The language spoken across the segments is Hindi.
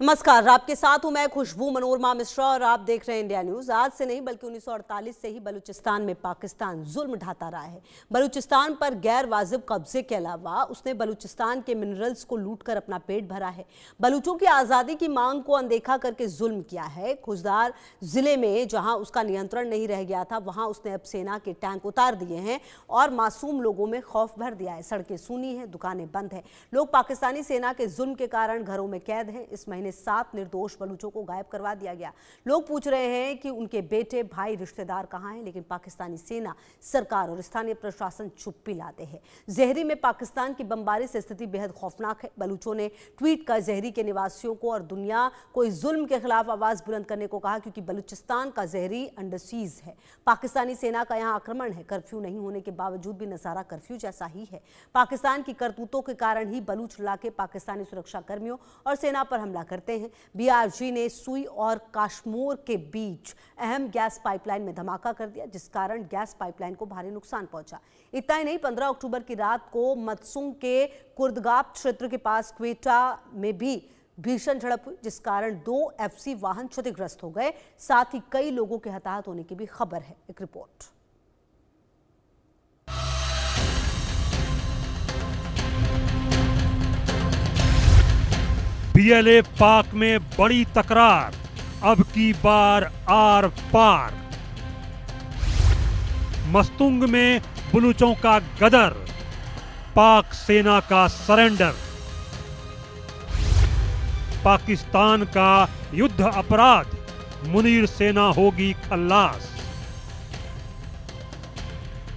नमस्कार, आपके साथ हूं मैं खुशबू मनोरमा मिश्रा और आप देख रहे हैं इंडिया न्यूज। आज से नहीं बल्कि 1948 से ही बलूचिस्तान में पाकिस्तान जुल्म ढाता रहा है। बलूचिस्तान पर गैर वाजिब कब्जे के अलावा उसने बलूचिस्तान के मिनरल्स को लूटकर अपना पेट भरा है। बलूचों की आज़ादी की मांग को अनदेखा करके जुल्म किया है। खुजदार जिले में जहां उसका नियंत्रण नहीं रह गया था, वहां उसने अब सेना के टैंक उतार दिए हैं और मासूम लोगों में खौफ भर दिया है। सड़कें सूनी हैं, दुकानें बंद हैं। लोग पाकिस्तानी सेना के जुल्म के कारण घरों में कैद हैं। इस महीने 7 निर्दोष बलूचों को गायब करवा दिया गया। लोग पूछ रहे हैं कि उनके बेटे, भाई, रिश्तेदार कहां हैं, लेकिन पाकिस्तानी सेना, सरकार और स्थानीय प्रशासन चुप्पी लाते हैं। जहरी में पाकिस्तान की बमबारी से स्थिति बेहद खौफनाक है। बलूचों ने ट्वीट कर जहरी के निवासियों को और दुनिया को इस जुल्म के खिलाफ आवाज बुलंद करने को कहा, क्योंकि बलूचिस्तान का जहरी अंडर सीज है। पाकिस्तानी सेना का यहां आक्रमण है। कर्फ्यू नहीं होने के बावजूद भी नजारा कर्फ्यू जैसा ही है। पाकिस्तान की करतूतों के कारण ही बलूच इलाके पाकिस्तानी सुरक्षा कर्मियों और सेना पर हमला करते हैं। बीआरजी ने सुई और काश्मोर के बीच अहम गैस पाइपलाइन में धमाका कर दिया, जिस कारण गैस पाइपलाइन को भारी नुकसान पहुंचा। इतना ही नहीं, 15 अक्टूबर की रात को मतसुंग के कुर्दगाप क्षेत्र के पास क्वेटा में भी भीषण झड़प हुई, जिस कारण 2 एफसी वाहन क्षतिग्रस्त हो गए। साथ ही कई लोगों के हताहत होने की भी खबर है। एक रिपोर्ट। बीएलए पाक में बड़ी तकरार, अब की बार आर पार। मस्तुंग में बलूचों का गदर, पाक सेना का सरेंडर। पाकिस्तान का युद्ध अपराध, मुनीर सेना होगी खल्लास।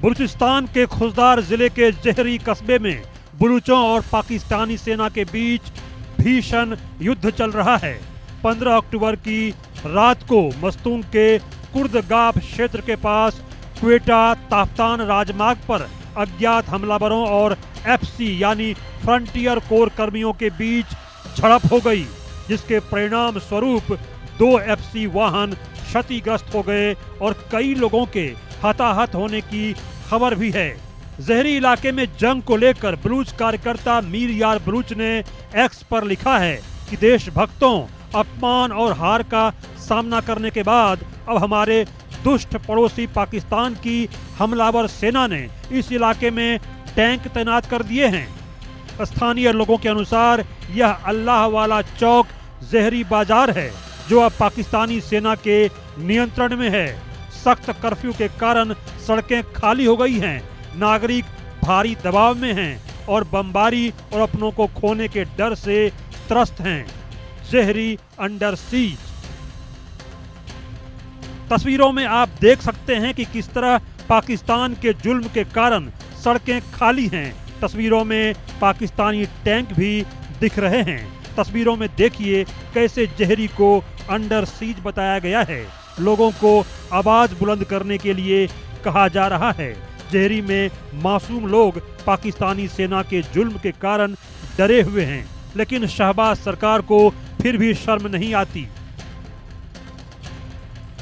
बलूचिस्तान के खुजदार जिले के जहरी कस्बे में बलूचों और पाकिस्तानी सेना के बीच भीषण युद्ध चल रहा है। 15 अक्टूबर की रात को मस्तूंग के कुर्दगाप क्षेत्र के पास क्वेटा ताफ्तान राजमार्ग पर अज्ञात हमलावरों और एफसी यानी फ्रंटियर कोर कर्मियों के बीच झड़प हो गई, जिसके परिणाम स्वरूप 2 एफसी वाहन क्षतिग्रस्त हो गए और कई लोगों के हताहत होने की खबर भी है। जहरी इलाके में जंग को लेकर बलूच कार्यकर्ता मीर यार बलूच ने एक्स पर लिखा है कि देशभक्तों, अपमान और हार का सामना करने के बाद अब हमारे दुष्ट पड़ोसी पाकिस्तान की हमलावर सेना ने इस इलाके में टैंक तैनात कर दिए हैं। स्थानीय लोगों के अनुसार यह अल्लाह वाला चौक जहरी बाजार है, जो अब पाकिस्तानी सेना के नियंत्रण में है। सख्त कर्फ्यू के कारण सड़कें खाली हो गई हैं, नागरिक भारी दबाव में हैं और बमबारी और अपनों को खोने के डर से त्रस्त हैं। जहरी अंडर सीज। तस्वीरों में आप देख सकते हैं कि किस तरह पाकिस्तान के जुल्म के कारण सड़कें खाली हैं। तस्वीरों में पाकिस्तानी टैंक भी दिख रहे हैं। तस्वीरों में देखिए कैसे जहरी को अंडर सीज बताया गया है। लोगों को आवाज बुलंद करने के लिए कहा जा रहा है। जहरी में मासूम लोग पाकिस्तानी सेना के जुल्म के कारण डरे हुए हैं, लेकिन शहबाज सरकार को फिर भी शर्म नहीं आती।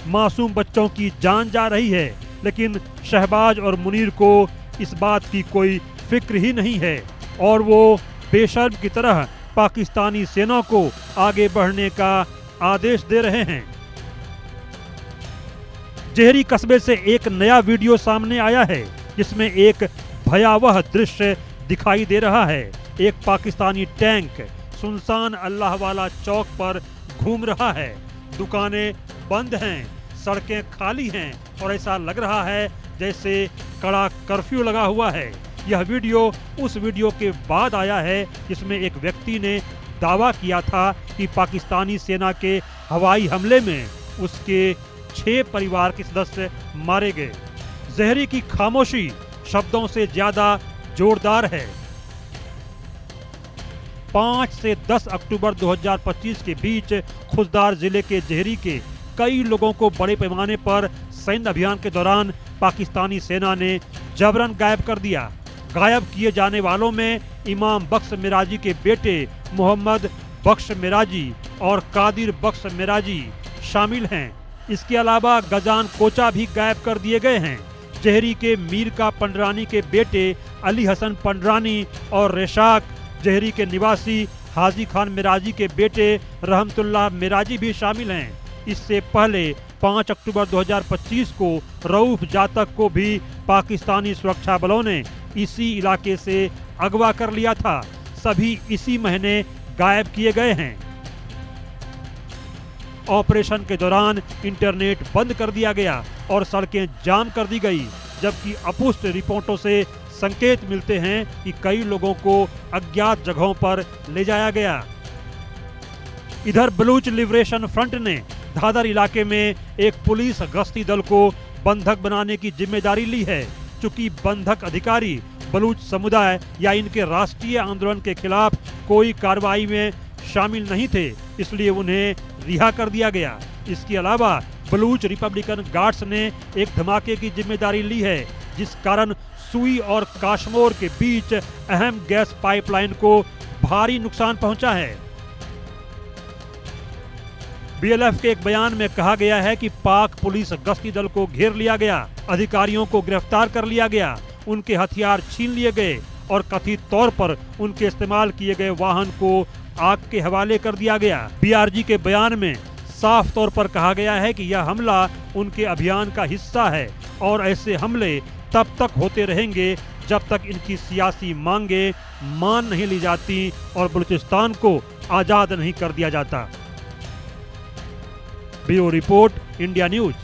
मासूम बच्चों की जान जा रही है, लेकिन शहबाज और मुनीर को इस बात की कोई फिक्र ही नहीं है और वो बेशर्म की तरह पाकिस्तानी सेना को आगे बढ़ने का आदेश दे रहे हैं। जहरी कस्बे से एक नया वीडियो सामने आया है, जिसमें एक भयावह दृश्य दिखाई दे रहा है। एक पाकिस्तानी टैंक सुनसान अल्लाह वाला चौक पर घूम रहा है। दुकानें बंद हैं, सड़कें खाली हैं और ऐसा लग रहा है जैसे कड़ा कर्फ्यू लगा हुआ है। यह वीडियो उस वीडियो के बाद आया है जिसमें एक व्यक्ति ने दावा किया था कि पाकिस्तानी सेना के हवाई हमले में उसके 6 परिवार के सदस्य मारे गए। जहरी की खामोशी शब्दों से ज्यादा जोरदार है। 5 से 10 अक्टूबर 2025 के बीच खुजदार जिले के जहरी के कई लोगों को बड़े पैमाने पर सैन्य अभियान के दौरान पाकिस्तानी सेना ने जबरन गायब कर दिया। गायब किए जाने वालों में इमाम बख्श मिराजी के बेटे मोहम्मद बख्श मिराजी और कादिर बख्श मिराजी शामिल हैं। इसके अलावा गजान कोचा भी गायब कर दिए गए हैं। जहरी के मीर का पंडरानी के बेटे अली हसन पंडरानी और रेशाक जहरी के निवासी हाजी खान मिराजी के बेटे रहमतुल्लाह मिराजी भी शामिल हैं। इससे पहले 5 अक्टूबर 2025 को रऊफ जातक को भी पाकिस्तानी सुरक्षा बलों ने इसी इलाके से अगवा कर लिया था। सभी इसी महीने गायब किए गए हैं। ऑपरेशन के दौरान इंटरनेट बंद कर दिया गया और सड़कें जाम कर दी गई, जबकि अपुष्ट रिपोर्टों से संकेत मिलते हैं कि कई लोगों को अज्ञात जगहों पर ले जाया गया। इधर बलूच लिबरेशन फ्रंट ने धादर इलाके में एक पुलिस गश्ती दल को बंधक बनाने की जिम्मेदारी ली है। चूंकि बंधक अधिकारी बलूच समुदाय या इनके राष्ट्रीय आंदोलन के खिलाफ कोई कार्रवाई में शामिल नहीं थे, इसलिए उन्हें रिहा कर दिया गया। इसके अलावा बलूच रिपब्लिकन गार्ड्स ने एक धमाके की जिम्मेदारी ली है, जिस कारण सुई और काशमोर के बीच अहम गैस पाइपलाइन को भारी नुकसान पहुंचा है। बीएलएफ के एक बयान में कहा गया है कि पाक पुलिस गश्ती दल को घेर लिया गया, अधिकारियों को गिरफ्तार कर लिया गया, उनके हथियार छीन लिए गए और कथित तौर पर उनके इस्तेमाल किए गए वाहन को आग के हवाले कर दिया गया। बीआरजी के बयान में साफ तौर पर कहा गया है कि यह हमला उनके अभियान का हिस्सा है और ऐसे हमले तब तक होते रहेंगे जब तक इनकी सियासी मांगे मान नहीं ली जाती और बलूचिस्तान को आजाद नहीं कर दिया जाता। Bureau report, India news.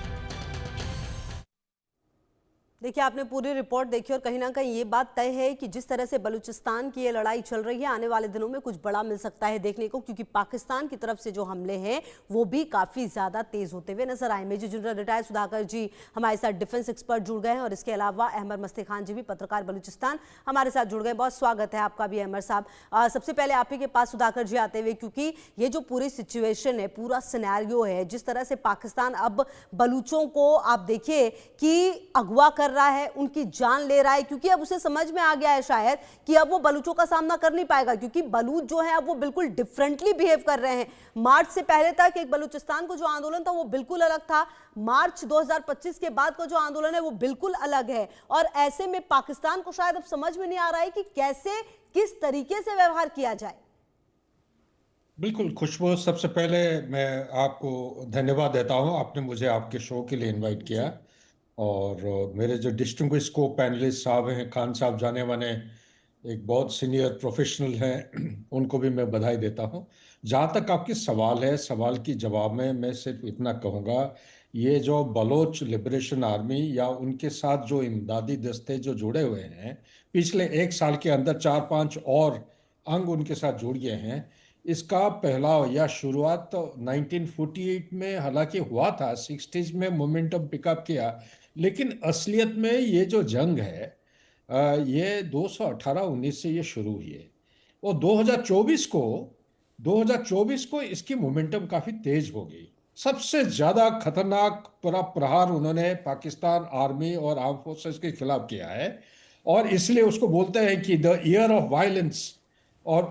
देखिए, आपने पूरी रिपोर्ट देखी और कहीं ना कहीं ये बात तय है कि जिस तरह से बलूचिस्तान की ये लड़ाई चल रही है, आने वाले दिनों में कुछ बड़ा मिल सकता है देखने को, क्योंकि पाकिस्तान की तरफ से जो हमले हैं वो भी काफी ज्यादा तेज होते हुए नजर आए। मेजर जनरल रिटायर्ड सुधाकर जी हमारे साथ डिफेंस एक्सपर्ट जुड़ गए हैं और इसके अलावा अहमद मस्ती खान जी भी पत्रकार बलूचिस्तान हमारे साथ जुड़ गए। बहुत स्वागत है आपका भी अहमद साहब। सबसे पहले आप ही के पास सुधाकर जी आते हुए, क्योंकि ये जो पूरी सिचुएशन है, पूरा सिनेरियो है, जिस तरह से पाकिस्तान अब बलूचों को आप देखिए कि अगवा कर रहा है, उनकी जान ले रहा है, क्योंकि अब उसे समझ में आ गया है शायद कि अब वो बलूचों का सामना कर नहीं पाएगा, क्योंकि बलूच जो है अब वो बिल्कुल डिफरेंटली बिहेव कर रहे हैं। मार्च से पहले तक एक बलूचिस्तान को जो आंदोलन था वो बिल्कुल अलग था, मार्च 2025 के बाद का जो आंदोलन है वो बिल्कुल अलग है। और ऐसे में पाकिस्तान को शायद अब समझ में नहीं आ रहा है कि कैसे, किस तरीके से व्यवहार किया जाए। बिल्कुल खुशबू, सबसे पहले मैं आपको धन्यवाद देता हूं, आपने मुझे आपके शो के लिए इनवाइट किया। और मेरे जो डिस्टिंग्विश को पैनलिस्ट साहब हैं, खान साहब जाने माने एक बहुत सीनियर प्रोफेशनल हैं, उनको भी मैं बधाई देता हूं। जहाँ तक आपकी सवाल है, सवाल की जवाब में मैं सिर्फ इतना कहूँगा, ये जो बलोच लिबरेशन आर्मी या उनके साथ जो इमदादी दस्ते जो जुड़े हुए हैं, पिछले 1 साल के अंदर 4-5 और अंग उनके साथ जुड़ गए हैं। इसका पहला या शुरुआत तो 1948 में हालांकि हुआ था, 60s में मोमेंटम पिकअप किया, लेकिन असलियत में ये जो जंग है ये 218-19 से ये शुरू हुई है और 2024 को इसकी मोमेंटम काफ़ी तेज हो गई। सबसे ज़्यादा खतरनाक प्रहार उन्होंने पाकिस्तान आर्मी और आर्म फोर्सेस के खिलाफ किया है और इसलिए उसको बोलते हैं कि द ईयर ऑफ वायलेंस। और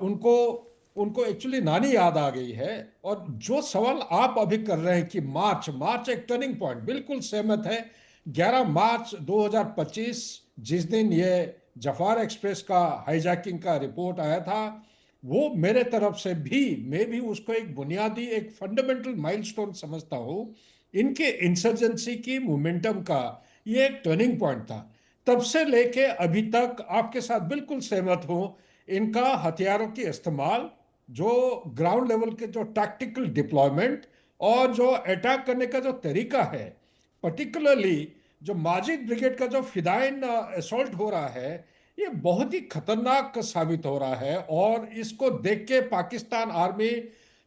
उनको एक्चुअली नानी याद आ गई है। और जो सवाल आप अभी कर रहे हैं कि मार्च एक टर्निंग पॉइंट, बिल्कुल सहमत है। 11 मार्च 2025 जिस दिन ये जफार एक्सप्रेस का हाईजैकिंग का रिपोर्ट आया था, वो मेरे तरफ से भी, मैं भी उसको एक बुनियादी, एक फंडामेंटल माइलस्टोन समझता हूँ। इनके इंसर्जेंसी की मोमेंटम का ये एक टर्निंग पॉइंट था। तब से लेके अभी तक आपके साथ बिल्कुल सहमत हूँ। इनका हथियारों की इस्तेमाल, जो ग्राउंड लेवल के जो टैक्टिकल डिप्लॉयमेंट और जो अटैक करने का जो तरीका है, पर्टिकुलरली जो माजिद ब्रिगेड का जो फिदाइन असॉल्ट हो रहा है, ये बहुत ही खतरनाक साबित हो रहा है। और इसको देख के पाकिस्तान आर्मी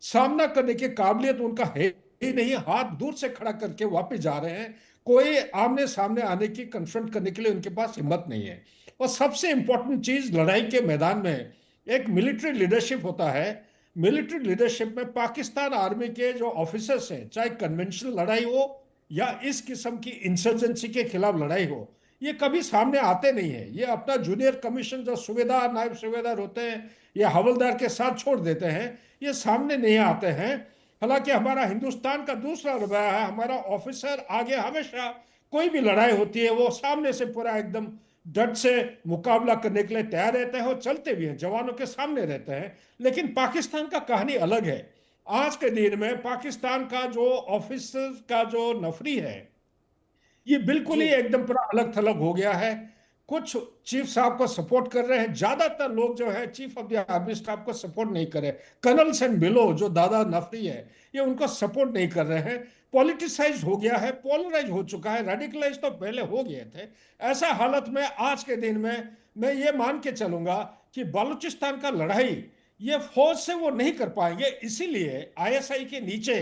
सामना करने की काबिलियत उनका है ही नहीं, हाथ दूर से खड़ा करके वापस जा रहे हैं। कोई आमने सामने आने की, कन्फ्रंट करने के लिए उनके पास हिम्मत नहीं है। और सबसे इंपॉर्टेंट चीज, लड़ाई के मैदान में एक मिलिट्री लीडरशिप होता है। मिलिट्री लीडरशिप में पाकिस्तान आर्मी के जो ऑफिसर्स हैं, चाहे कन्वेंशनल लड़ाई हो या इस किस्म की इंसर्जेंसी के खिलाफ लड़ाई हो, ये कभी सामने आते नहीं है। ये अपना जूनियर कमीशन जो सूबेदार, नायब सूबेदार होते हैं या हवलदार के साथ छोड़ देते हैं, ये सामने नहीं आते हैं। हालांकि हमारा हिंदुस्तान का दूसरा रवैया है, हमारा ऑफिसर आगे हमेशा, कोई भी लड़ाई होती है वो सामने से पूरा एकदम डट से मुकाबला करने के लिए तैयार रहते हैं और चलते भी हैं, जवानों के सामने रहते हैं। लेकिन पाकिस्तान का कहानी अलग है। आज के दिन में पाकिस्तान का जो ऑफिसर का जो नफरी है, ये बिल्कुल ही जी एकदम पूरा अलग थलग हो गया है। कुछ चीफ साहब को सपोर्ट कर रहे हैं, ज्यादातर लोग जो है chief of the army staff को सपोर्ट नहीं कर रहे। कर्नल्स एंड बिलो जो दादा नफरी है, ये उनको सपोर्ट नहीं कर रहे हैं। पॉलिटिसाइज हो गया है, पोलराइज हो चुका है, रेडिकलाइज तो पहले हो गए थे। ऐसा हालत में आज के दिन में मैं ये मान के चलूंगा कि बलूचिस्तान का लड़ाई ये फौज से वो नहीं कर पाएंगे। इसीलिए आईएसआई के नीचे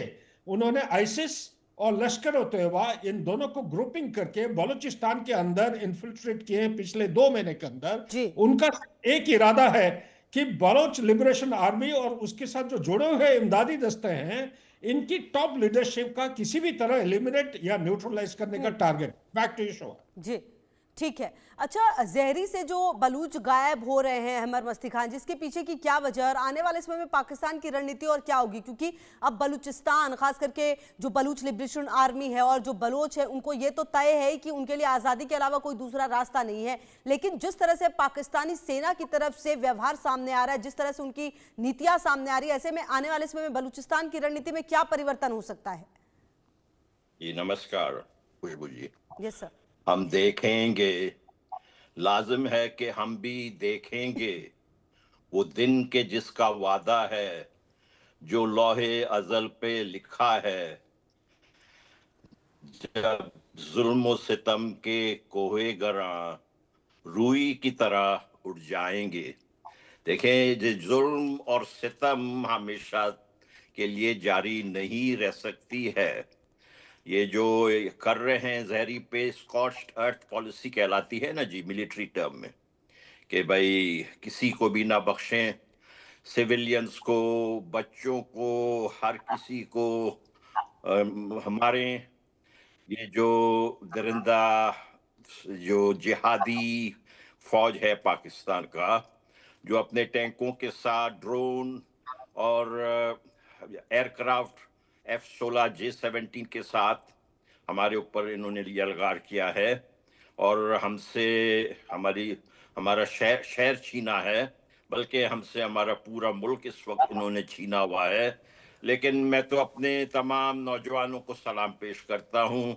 उन्होंने आईसिस और लश्कर ओ तैयबा इन दोनों को ग्रुपिंग करके बलूचिस्तान के अंदर इन्फिल्ट्रेट किए पिछले 2 महीने के अंदर। जी उनका एक इरादा है कि बलोच लिबरेशन आर्मी और उसके साथ जो जुड़े हुए इमदादी दस्ते हैं, इनकी टॉप लीडरशिप का किसी भी तरह एलिमिनेट या न्यूट्रलाइज करने का टारगेट बैक टू इशू है। जी ठीक है। अच्छा, जहरी से जो बलूच गायब हो रहे हैं अहमद मस्ती खान, जिसके पीछे की क्या वजह और आने वाले समय में पाकिस्तान की रणनीति और क्या होगी? क्योंकि अब बलूचिस्तान, खास करके जो बलूच लिबरेशन आर्मी है और जो बलोच है, उनको ये तो तय है कि उनके लिए आज़ादी के अलावा कोई दूसरा रास्ता नहीं है। लेकिन जिस तरह से पाकिस्तानी सेना की तरफ से व्यवहार सामने आ रहा है, जिस तरह से उनकी नीतियां सामने आ रही है, ऐसे में आने वाले समय में बलूचिस्तान की रणनीति में क्या परिवर्तन हो सकता है? जी नमस्कार खुशबू जी। Yes sir. हम देखेंगे, लाजिम है कि हम भी देखेंगे वो दिन के जिसका वादा है, जो लौहे अजल पे लिखा है, जब जुल्म सितम के कोहे गरां रूई की तरह उड़ जाएंगे। देखें, ये जुल्म और सितम हमेशा के लिए जारी नहीं रह सकती है। ये जो कर रहे हैं जहरी पे, स्कॉच्ड अर्थ पॉलिसी कहलाती है ना जी मिलिट्री टर्म में, कि भाई किसी को भी ना बख्शें, सिविलियंस को, बच्चों को, हर किसी को हमारे ये जो दरिंदा जो जिहादी फौज है पाकिस्तान का, जो अपने टैंकों के साथ ड्रोन और एयरक्राफ्ट F-16J-17 के साथ हमारे ऊपर इन्होंने यलगार किया है और हमसे हमारा शहर छीना है, बल्कि हमसे हमारा पूरा मुल्क इस वक्त इन्होंने छीना हुआ है। लेकिन मैं तो अपने तमाम नौजवानों को सलाम पेश करता हूँ,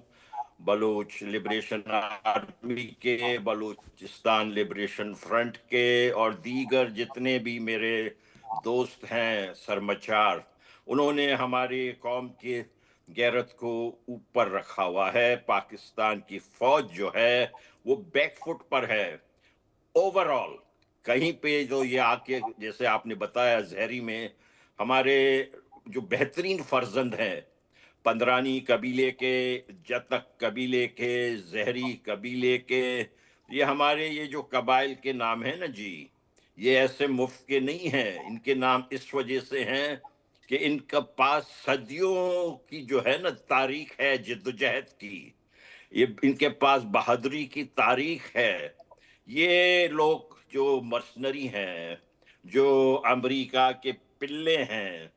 बलूच लिबरेशन आर्मी के, बलूचिस्तान लिबरेशन फ्रंट के और दीगर जितने भी मेरे दोस्त हैं सरमचार, उन्होंने हमारी कौम की गैरत को ऊपर रखा हुआ है। पाकिस्तान की फौज जो है वो बैकफुट पर है ओवरऑल। कहीं पे जो ये आके, जैसे आपने बताया जहरी में, हमारे जो बेहतरीन फर्जंद हैं, पंदरानी कबीले के, जतक कबीले के, जहरी कबीले के, ये हमारे ये जो कबाइल के नाम है ना जी, ये ऐसे मुफ्त के नहीं हैं। इनके नाम इस वजह से हैं कि इनका पास सदियों की जो है ना तारीख है जिद्दोजहद की, ये इनके पास बहादुरी की तारीख है। ये लोग जो मर्सनरी हैं, जो अमेरिका के पिल्ले हैं,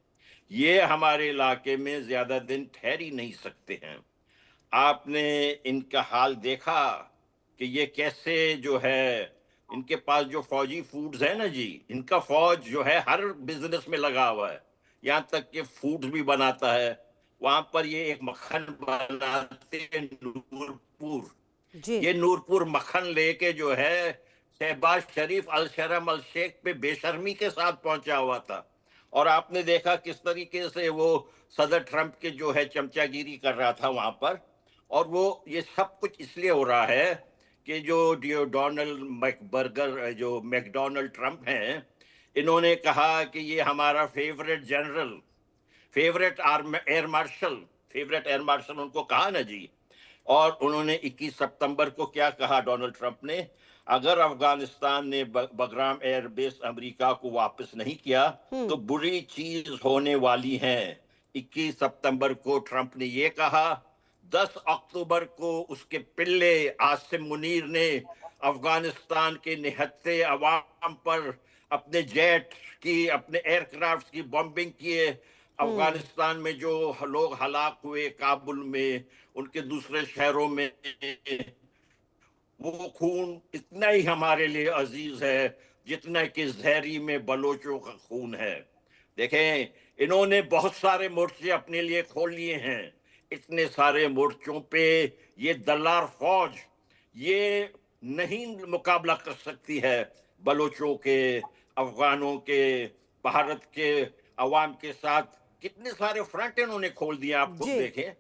ये हमारे इलाके में ज्यादा दिन ठहर ही नहीं सकते हैं। आपने इनका हाल देखा कि ये कैसे जो है, इनके पास जो फौजी फूड्स है ना जी, इनका फौज जो है हर बिजनेस में लगा हुआ है, यहाँ तक कि फूड्स भी बनाता है। वहां पर ये एक मक्खन बनाते हैं नूरपुर, जी ये नूरपुर मक्खन लेके जो है शहबाज शरीफ अल शरम अल शेख पे बेशर्मी के साथ पहुंचा हुआ था। और आपने देखा किस तरीके से वो सदर ट्रंप के जो है चमचागिरी कर रहा था वहां पर। और वो ये सब कुछ इसलिए हो रहा है कि जो डोनाल्ड मैकबर्गर, जो मैकडोनल्ड ट्रंप हैं, इन्होंने कहा कि ये हमारा favourite general, favourite air marshal उनको कहा ना जी। और उन्होंने 21 सितंबर को क्या कहा डोनाल्ड ट्रंप ने, अगर अफगानिस्तान ने बगराम एयरबेस अमेरिका को वापस नहीं किया तो बुरी चीज होने वाली है। 21 सितंबर को ट्रंप ने ये कहा। 10 अक्टूबर को उसके पिल्ले आसिम मुनीर ने अफगानिस्तान के निहत्थे अवाम पर अपने जेट की, अपने एयरक्राफ्ट की बॉम्बिंग किए। अफगानिस्तान में जो लोग हलाक हुए काबुल में, उनके दूसरे शहरों में, वो खून इतना ही हमारे लिए अजीज है जितना कि जहरी में बलोचों का खून है। देखें, इन्होंने बहुत सारे मोर्चे अपने लिए खोल लिए हैं। इतने सारे मोर्चों पे ये दलार फौज ये नहीं मुकाबला कर सकती है बलोचों के, अफगानों के, भारत के अवाम के साथ। कितने सारे फ्रंट इन्होंने खोल दिए, आप खुद जी। देखें।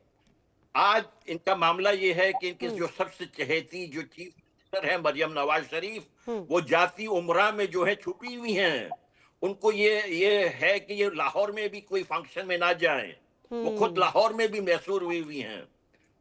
आज इनका मामला ये है कि इनकी हम्म। जो सबसे चहेती जो चीफ मिनिस्टर है मरियम नवाज शरीफ, हम्म। वो जाती उमरा में जो है छुपी हुई हैं। उनको ये है कि ये लाहौर में भी कोई फंक्शन में ना जाएं। वो खुद हम्म। लाहौर में भी मैसूर हुई हैं।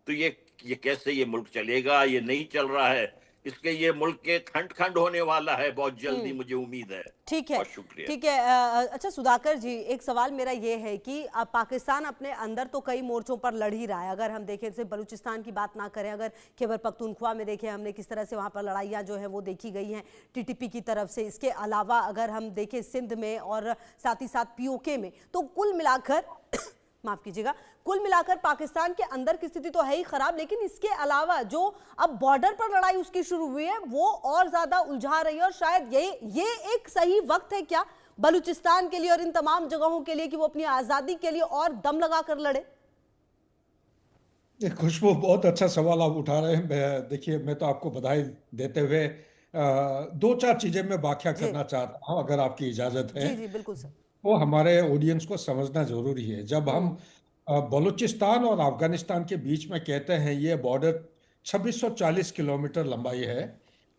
तो ये कैसे ये मुल्क चलेगा? ये नहीं चल रहा है। इसके ये मुल्क के खंड खंड होने वाला है बहुत जल्दी, मुझे उम्मीद है। ठीक है। बहुत शुक्रिया। ठीक है। अच्छा सुधाकर जी, एक सवाल मेरा ये है कि पाकिस्तान अपने अंदर तो कई मोर्चों पर लड़ ही रहा है। अगर हम देखें, सिर्फ बलूचिस्तान की बात ना करें, अगर खैबर पख्तूनख्वा में देखें हमने किस तरह से वहाँ पर लड़ाइयाँ जो है वो देखी गई हैं टीटीपी की तरफ से। इसके अलावा अगर हम देखें सिंध में और साथ ही साथ पीओके में, तो कुल मिलाकर माफ कीजिएगा, कुल मिलाकर पाकिस्तान के अंदर की स्थिति तो है ही खराब, लेकिन इसके अलावा जो अब बॉर्डर पर लड़ाई उसकी शुरू हुई है वो और ज्यादा उलझा रही है। और शायद ये एक सही वक्त है क्या बलूचिस्तान के लिए और इन तमाम जगहों के लिए कि वो अपनी आजादी के लिए और दम लगा कर लड़े? खुशबू, बहुत अच्छा सवाल आप उठा रहे हैं। देखिए, मैं तो आपको बधाई देते हुए दो चार चीजें मैं व्याख्या जी करना चाहता हूं, अगर आपकी इजाजत है। जी जी बिल्कुल सर। वो हमारे ऑडियंस को समझना जरूरी है। जब हम हम्म। बलूचिस्तान और अफगानिस्तान के बीच में कहते हैं ये बॉर्डर 2640 किलोमीटर लंबाई है,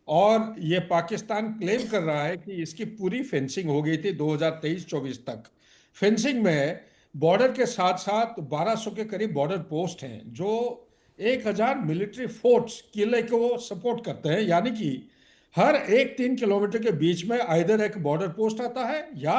और ये पाकिस्तान क्लेम कर रहा है कि इसकी पूरी फेंसिंग हो गई थी 2023-24 तक। फेंसिंग में बॉर्डर के साथ साथ 1200 के करीब बॉर्डर पोस्ट हैं जो 1000 मिलिट्री फोर्ट्स किले को सपोर्ट करते हैं। यानी कि हर एक 3 किलोमीटर के बीच में आइदर एक बॉर्डर पोस्ट आता है या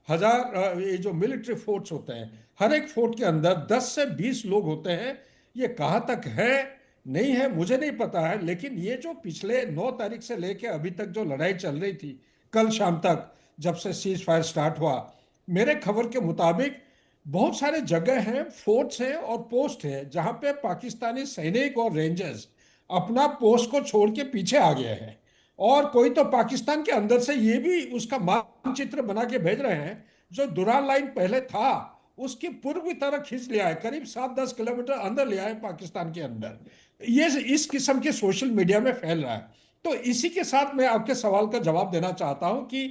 हजार ये जो मिलिट्री फोर्ट्स होते हैं, हर एक फोर्ट के अंदर 10 से 20 लोग होते हैं। ये कहाँ तक है नहीं है मुझे नहीं पता है, लेकिन ये जो पिछले 9 तारीख से लेके अभी तक जो लड़ाई चल रही थी, कल शाम तक जब से सीज फायर स्टार्ट हुआ, मेरे खबर के मुताबिक बहुत सारे जगह हैं, फोर्ट्स हैं और पोस्ट हैं जहां पे पाकिस्तानी सैनिक और रेंजर्स अपना पोस्ट को छोड़ के पीछे आ गए हैं। और कोई तो पाकिस्तान के अंदर से ये भी उसका मानचित्र बना के भेज रहे हैं, जो दुरान लाइन पहले था उसकी पूर्वी तरफ खींच लिया है, करीब 7-10 किलोमीटर अंदर लिया है पाकिस्तान के अंदर। ये इस किस्म के सोशल मीडिया में फैल रहा है। तो इसी के साथ मैं आपके सवाल का जवाब देना चाहता हूं कि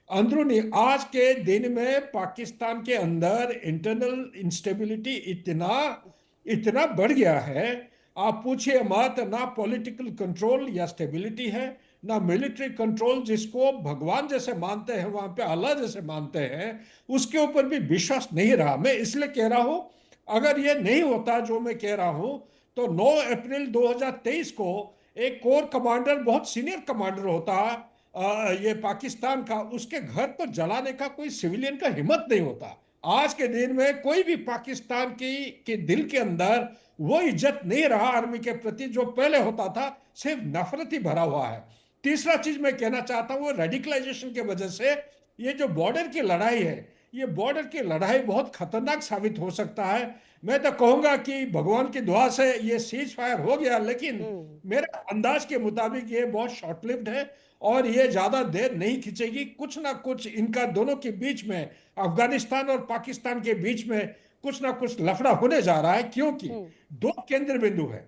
अंदरूनी आज के दिन में पाकिस्तान के अंदर इंटरनल इंस्टेबिलिटी इतना इतना बढ़ गया है, आप पूछिए मत। ना पॉलिटिकल कंट्रोल या स्टेबिलिटी है, ना मिलिट्री कंट्रोल, जिसको भगवान जैसे मानते हैं वहां पे, अल्लाह जैसे मानते हैं, उसके ऊपर भी विश्वास नहीं रहा। मैं इसलिए कह रहा हूं, अगर ये नहीं होता जो मैं कह रहा हूं, तो 9 अप्रैल 2023 को एक कोर कमांडर, बहुत सीनियर कमांडर होता ये पाकिस्तान का, उसके घर को जलाने का कोई सिविलियन का हिम्मत नहीं होता। आज के दिन में कोई भी पाकिस्तान की के दिल के अंदर वो इज्जत नहीं रहा आर्मी के प्रति जो पहले होता था, सिर्फ नफरत ही भरा हुआ है। तीसरा चीज मैं कहना चाहता हूं, वो रेडिकलाइजेशन के वजह से ये जो बॉर्डर की लड़ाई है, ये बॉर्डर की लड़ाई बहुत खतरनाक साबित हो सकता है। मैं तो कहूंगा कि भगवान की दुआ से ये सीज फायर हो गया, लेकिन मेरे अंदाज के मुताबिक ये बहुत शॉर्ट लिव्ड है और ये ज्यादा देर नहीं खिंचेगी। कुछ ना कुछ इनका दोनों के बीच में, अफगानिस्तान और पाकिस्तान के बीच में कुछ ना कुछ लफड़ा होने जा रहा है, क्योंकि दो केंद्र बिंदु है।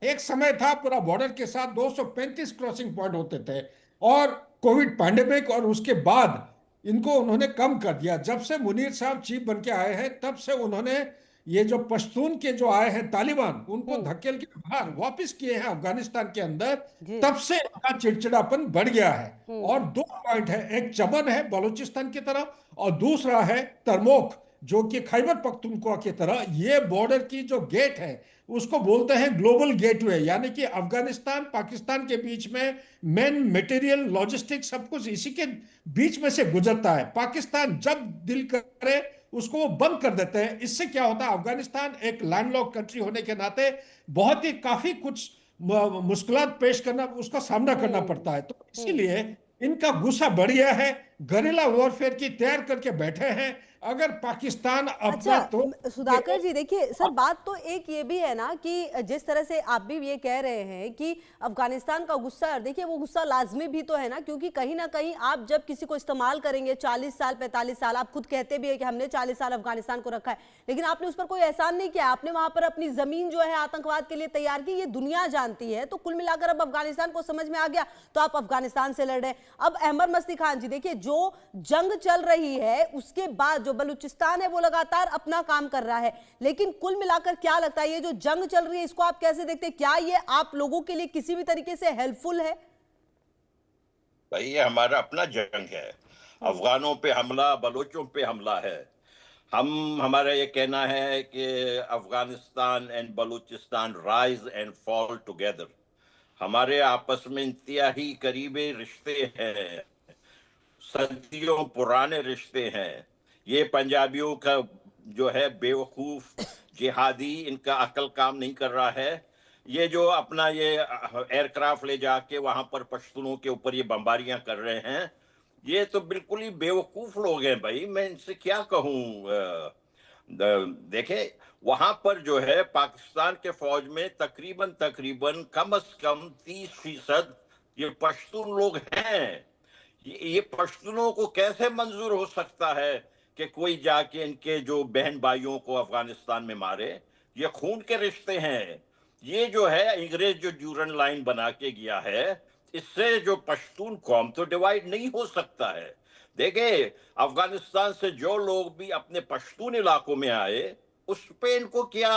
एक समय था पूरा बॉर्डर के साथ 235 क्रॉसिंग पॉइंट होते थे, और कोविड पैंडेमिक और उसके बाद इनको उन्होंने कम कर दिया। जब से मुनीर साहब चीफ बन के आए हैं, तब से उन्होंने ये जो पश्तून के जो आए हैं तालिबान, उनको धकेल के बाहर वापस किए हैं अफगानिस्तान के अंदर। तब से इनका चिड़चिड़ापन बढ़ गया है। और दो पॉइंट है, एक चमन है बलूचिस्तान की तरफ, और दूसरा है तरमोक जो कि खैबर पख्तूनख्वा की तरह। ये बॉर्डर की जो गेट है उसको बोलते हैं ग्लोबल गेटवे, यानी कि अफगानिस्तान पाकिस्तान के बीच में मेन मटेरियल, लॉजिस्टिक, सब कुछ इसी के बीच में से गुजरता है। पाकिस्तान जब दिल करे उसको वो बंद कर देते हैं। इससे क्या होता है, अफगानिस्तान एक लैंडलॉक कंट्री होने के नाते बहुत ही काफी कुछ मुश्किलात पेश करना, उसका सामना करना पड़ता है। तो इसीलिए इनका गुस्सा बढ़ गया है, गरिल्ला वॉरफेयर की तैयार करके बैठे हैं। अगर पाकिस्तान अपना अच्छा तो सुधाकर जी देखिए सर, बात तो एक ये भी है ना कि जिस तरह से आप भी ये कह रहे हैं कि अफगानिस्तान का गुस्सा, देखिए वो गुस्सा लाजमी भी तो है ना, क्योंकि कहीं ना कहीं आप जब किसी को इस्तेमाल करेंगे 40 साल 45 साल, आप खुद कहते भी है कि हमने 40 साल अफगानिस्तान को रखा है, लेकिन आपने उस पर कोई एहसान नहीं किया, आपने वहां पर अपनी जमीन जो है आतंकवाद के लिए तैयार की, ये दुनिया जानती है। तो कुल मिलाकर अब अफगानिस्तान को समझ में आ गया तो आप अफगानिस्तान से लड़ रहे हैं। अब अहमद मस्ती खान जी देखिए, जो जंग चल रही है उसके बाद जो बलूचिस्तान है वो लगातार अपना काम कर रहा है, लेकिन कुल मिलाकर क्या लगता है ये जो जंग चल रही है इसको आप कैसे देखते हैं? क्या ये आप लोगों के लिए किसी भी तरीके से हेल्पफुल है? भाई ये हमारा अपना जंग है। अफगानों पे हमला, बलोचों पे हमला है। हमारा ये कहना है कि Afghanistan and Balochistan rise and fall together. हमारे आपस में इंतहाई करीबी रिश्ते हैं, सदियों पुराने रिश्ते हैं। ये पंजाबियों का जो है बेवकूफ जिहादी, इनका अकल काम नहीं कर रहा है। ये जो अपना ये एयरक्राफ्ट ले जाके वहां पर पश्तूनों के ऊपर ये बमबारियां कर रहे हैं, ये तो बिल्कुल ही बेवकूफ लोग हैं भाई। मैं इनसे क्या कहूं? देखे, वहां पर जो है पाकिस्तान के फौज में तकरीबन तकरीबन कम से कम 30% ये पश्तून लोग हैं। ये पश्तूनों को कैसे मंजूर हो सकता है कि कोई जाके इनके जो बहन भाइयों को अफगानिस्तान में मारे? ये खून के रिश्ते हैं। ये जो है अंग्रेज जो ड्यूरन लाइन बना के गया है, इससे जो पश्तून कौम तो डिवाइड नहीं हो सकता है। देखिए, अफगानिस्तान से जो लोग भी अपने पश्तून इलाकों में आए, उस पे इनको क्या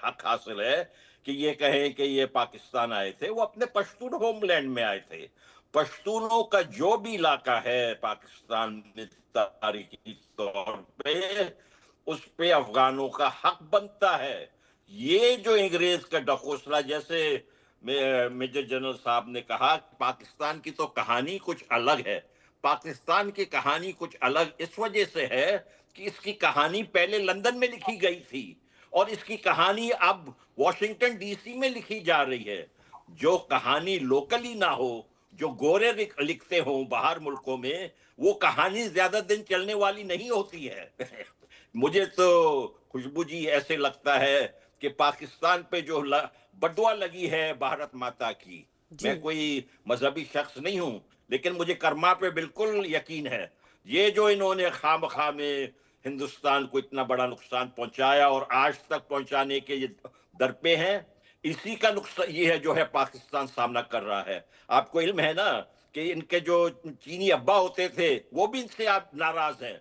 हक हासिल है कि ये कहें कि ये पाकिस्तान आए थे? वो अपने पश्तून होमलैंड में आए थे। पश्तूनों का जो भी इलाका है पाकिस्तान में तारीखी तौर पे, उस पे अफगानों का हक बनता है। ये जो अंग्रेज का डकोसला, जैसे मेजर जनरल साहब ने कहा, पाकिस्तान की तो कहानी कुछ अलग है। पाकिस्तान की कहानी कुछ अलग इस वजह से है कि इसकी कहानी पहले लंदन में लिखी गई थी और इसकी कहानी अब वॉशिंगटन डीसी में लिखी जा रही है। जो कहानी लोकली ना हो, जो गोरे लिखते हो बाहर मुल्कों में, वो कहानी ज्यादा दिन चलने वाली नहीं होती है। मुझे तो खुशबू जी ऐसे लगता है कि पाकिस्तान पे जो बदुआ लगी है भारत माता की, मैं कोई मजहबी शख्स नहीं हूं, लेकिन मुझे कर्मा पे बिल्कुल यकीन है। ये जो इन्होंने खामखा में हिंदुस्तान को इतना बड़ा नुकसान पहुंचाया और आज तक पहुंचाने के ये दरपे हैं, इसी का नुकसान ये है जो है पाकिस्तान सामना कर रहा है। आपको इल्म है ना कि इनके जो चीनी अब्बा होते थे वो भी इनसे आप नाराज हैं।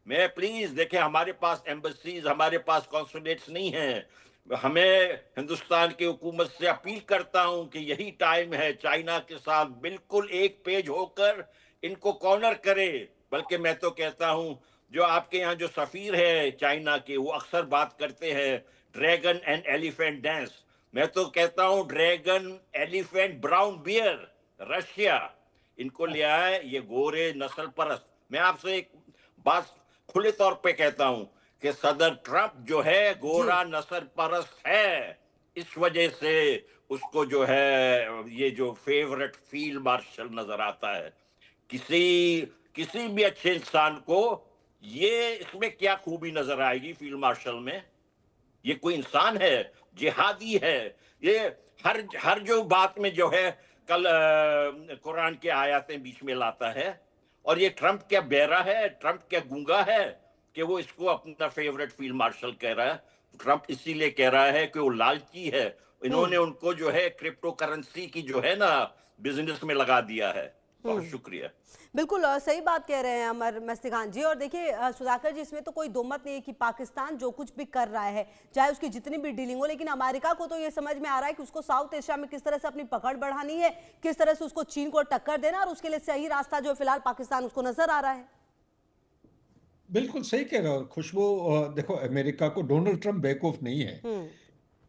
मैं प्लीज देखें, हमारे पास एम्बेसीज, हमारे पास कॉन्सुलेट्स नहीं हैं। हमें हिंदुस्तान की हुकूमत से अपील करता हूं कि यही टाइम है चाइना के साथ बिल्कुल एक पेज होकर इनको कॉर्नर करे। बल्कि मैं तो कहता हूं, जो आपके यहाँ जो सफीर है चाइना के, वो अक्सर बात करते हैं ड्रैगन एंड एलिफेंट डांस। मैं तो कहता हूं dragon elephant brown bear Russia, इनको ले आए ये गोरे नस्ल परस्त। मैं आपसे एक बात खुले तौर पे कहता हूं कि सदर ट्रंप जो है गोरा नस्ल परस्त है। इस वजह से उसको जो है ये जो फेवरेट फील्ड मार्शल नजर आता है। किसी भी अच्छे इंसान को ये इसमें क्या खूबी नजर आएगी फील्ड मार्शल में? ये कोई इंसान है? जिहादी है ये। हर जो बात में जो है कल कुरान के आयतें बीच में लाता है। और ये ट्रंप क्या बहरा है? ट्रंप क्या गूंगा है कि वो इसको अपना फेवरेट फील्ड मार्शल कह रहा है? ट्रंप इसीलिए कह रहा है कि वो लालची है। इन्होंने उनको जो है क्रिप्टो करेंसी की जो है ना बिजनेस में लगा दिया है। बहुत शुक्रिया। बिल्कुल सही बात कह रहे हैं अमर मस्ती खान जी। और देखिए सुधाकर जी, इसमें तो कोई दो मत नहीं है कि पाकिस्तान जो कुछ भी कर रहा है, चाहे उसकी जितनी भी डीलिंग हो, लेकिन अमेरिका को तो ये समझ में आ रहा है कि उसको साउथ एशिया में किस तरह से अपनी पकड़ बढ़ानी है, किस तरह से उसको चीन को टक्कर देना, और उसके लिए सही रास्ता जो फिलहाल पाकिस्तान उसको नजर आ रहा है। बिल्कुल सही कह रहे हो खुशबू। देखो, अमेरिका को डोनाल्ड ट्रंप बेवकूफ नहीं है।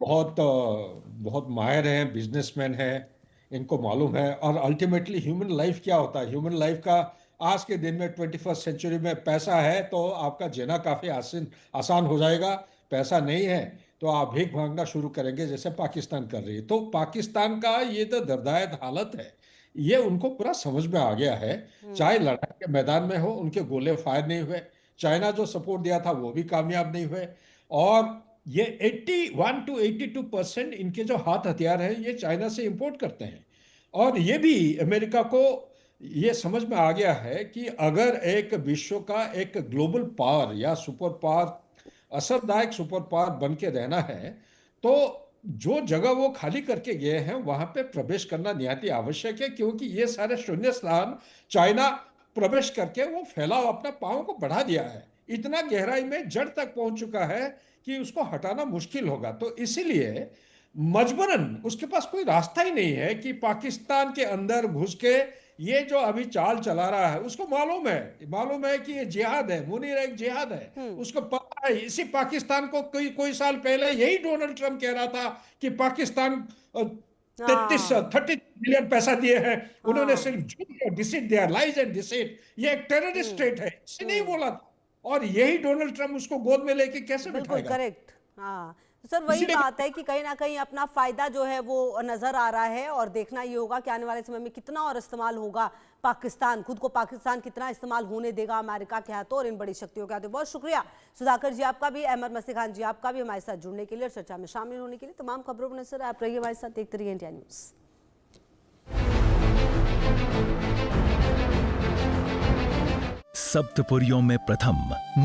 बहुत माहिर हैं, बिजनेसमैन हैं, इनको मालूम है। और अल्टीमेटली ह्यूमन लाइफ क्या होता है, ह्यूमन लाइफ का आज के दिन में 21st सेंचुरी में पैसा है तो आपका जीना काफ़ी आसान हो जाएगा। पैसा नहीं है तो आप भीख मांगना शुरू करेंगे, जैसे पाकिस्तान कर रही है। तो पाकिस्तान का ये तो दर्दायत हालत है। ये उनको पूरा समझ में आ गया है। चाहे लड़ाई के मैदान में हो, उनके गोले फायर नहीं हुए, चाइना जो सपोर्ट दिया था वो भी कामयाब नहीं हुए, और ये 81 to 82% इनके जो हाथ हथियार हैं ये चाइना से इंपोर्ट करते हैं। और ये भी अमेरिका को ये समझ में आ गया है कि अगर एक विश्व का एक ग्लोबल पावर या सुपर पावर, असरदायक सुपर पावर बन के रहना है, तो जो जगह वो खाली करके गए हैं वहां पे प्रवेश करना निहायती आवश्यक है, क्योंकि ये सारे शून्य स्थान चाइना प्रवेश करके वो फैलाव अपना पांव को बढ़ा दिया है, इतना गहराई में जड़ तक पहुंच चुका है कि उसको हटाना मुश्किल होगा। तो इसीलिए मजबूरन उसके पास कोई रास्ता ही नहीं है कि पाकिस्तान के अंदर घुस के ये जो अभी चाल चला रहा है, उसको मालूम है कि ये जिहाद है, मुनीर एक जिहाद है, उसको पता है। इसी पाकिस्तान को कोई साल पहले यही डोनाल्ड ट्रंप कह रहा था कि पाकिस्तान 30 मिलियन पैसा दिए हैं, उन्होंने सिर्फ झूठ और डिसीट दिया, लाइज एंड डिसीट, ये एक टेररिस्ट स्टेट है, इसे नहीं बोला था। और यही डोनाल्ड ट्रंप उसको गोद में लेके कैसे बिल्कुल बिठाएगा? करेक्ट। हाँ तो सर वही बात है कि कहीं ना कहीं अपना फायदा जो है वो नजर आ रहा है, और देखना ये होगा कि आने वाले समय में कितना और इस्तेमाल होगा पाकिस्तान, खुद को पाकिस्तान कितना इस्तेमाल होने देगा अमेरिका के हाथों और इन बड़ी शक्तियों के हाथों। बहुत शुक्रिया सुधाकर जी आपका भी, अहमद मसीह खान जी आपका भी हमारे साथ जुड़ने के लिए और चर्चा में शामिल होने के लिए। तमाम खबरों पर नजर आप रहिए हमारे साथ, देखते रहिए इंडिया न्यूज। सप्तपुरियों में प्रथम